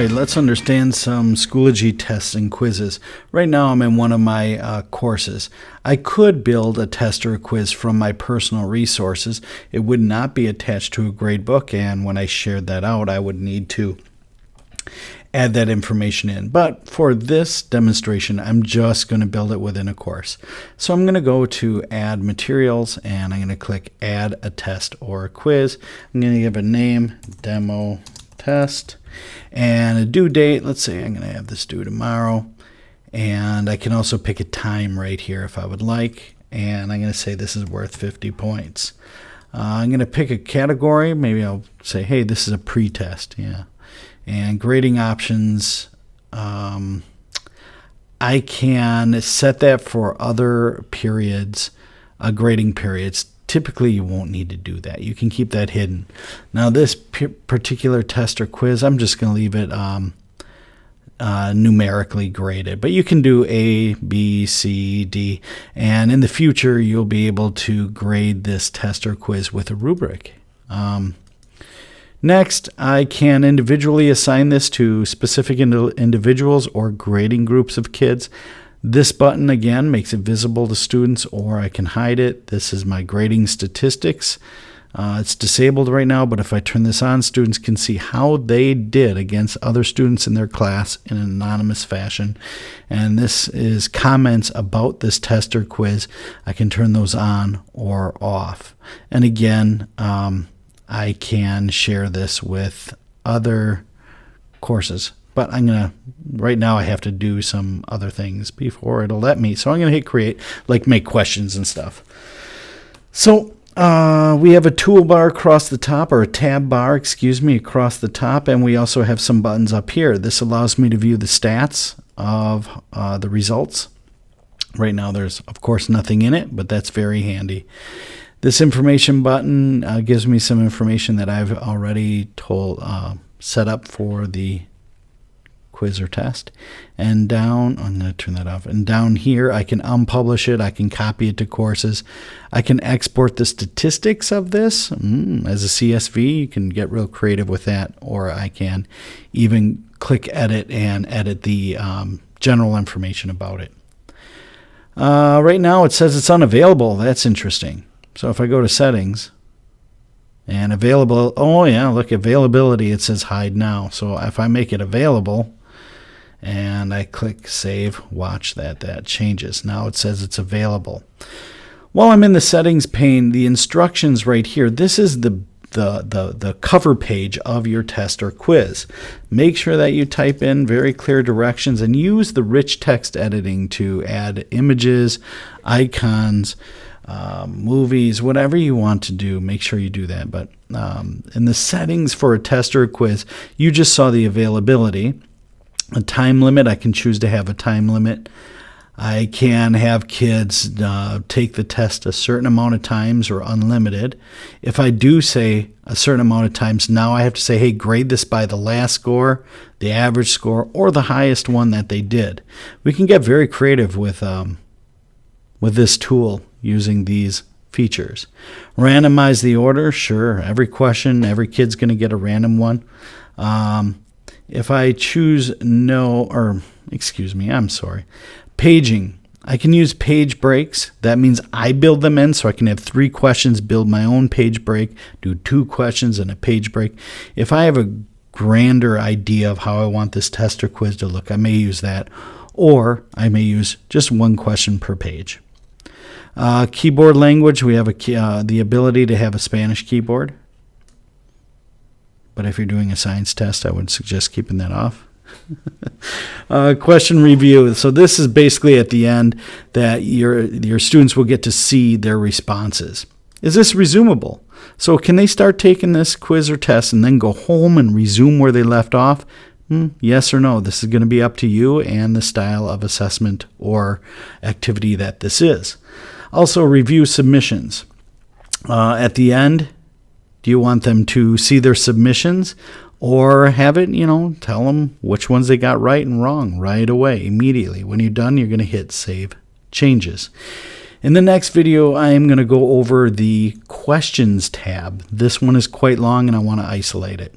Right, let's understand some Schoology tests and quizzes. Right now I'm in one of my courses. I could build a test or a quiz from my personal resources. It would not be attached to a grade book, and when I shared that out, I would need to add that information in. But for this demonstration, I'm just going to build it within a course. So I'm going to go to Add Materials, and I'm going to click Add a Test or a Quiz. I'm going to give a name, Demo Test, and a due date. Let's say I'm going to have this due tomorrow, and I can also pick a time right here if I would like, and I'm going to say this is worth 50 points. I'm going to pick a category. Maybe I'll say, hey, this is a pre-test. Yeah. And grading options, I can set that for other periods, grading periods. Typically, you won't need to do that. You can keep that hidden. Now, this particular test or quiz, I'm just going to leave it numerically graded. But you can do A, B, C, D. And in the future, you'll be able to grade this test or quiz with a rubric. Next, I can individually assign this to specific individuals or grading groups of kids. This button, again, makes it visible to students, or I can hide it. This is my grading statistics. It's disabled right now, but if I turn this on, students can see how they did against other students in their class in an anonymous fashion. And this is comments about this test or quiz. I can turn those on or off. And again, I can share this with other courses. But I'm going to, right now I have to do some other things before it'll let me. So I'm going to hit create, like make questions and stuff. So we have a toolbar across the top, or a tab bar, excuse me, across the top. And we also have some buttons up here. This allows me to view the stats of the results. Right now there's, of course, nothing in it, but that's very handy. This information button gives me some information that I've already set up for the quiz or test. And down, I'm going to turn that off. And down here, I can unpublish it. I can copy it to courses. I can export the statistics of this as a CSV. You can get real creative with that. Or I can even click edit and edit the general information about it. Right now, it says it's unavailable. That's interesting. So if I go to settings and available, oh yeah, look, availability, it says hide now. So if I make it available and I click save, watch that changes. Now it says it's available. While I'm in the settings pane, the instructions right here, this is the cover page of your test or quiz. Make sure that you type in very clear directions and use the rich text editing to add images, icons, movies, whatever you want to do. Make sure you do that. But in the settings for a test or a quiz, you just saw the availability. A time limit, I can choose to have a time limit. I can have kids take the test a certain amount of times or unlimited. If I do say a certain amount of times, now I have to say, hey, grade this by the last score, the average score, or the highest one that they did. We can get very creative with this tool using these features. Randomize the order, sure. Every question, every kid's going to get a random one. If I choose paging, I can use page breaks. That means I build them in, so I can have 3 questions, build my own page break, do 2 questions and a page break. If I have a grander idea of how I want this test or quiz to look, I may use that, or I may use just 1 question per page. Keyboard language, we have the ability to have a Spanish keyboard. But if you're doing a science test, I would suggest keeping that off. Question review. So this is basically at the end that your students will get to see their responses. Is this resumable? So can they start taking this quiz or test and then go home and resume where they left off? Yes or no. This is going to be up to you and the style of assessment or activity that this is. Also, review submissions. At the end, do you want them to see their submissions or have it, tell them which ones they got right and wrong right away, immediately? When you're done, you're going to hit Save Changes. In the next video, I am going to go over the Questions tab. This one is quite long and I want to isolate it.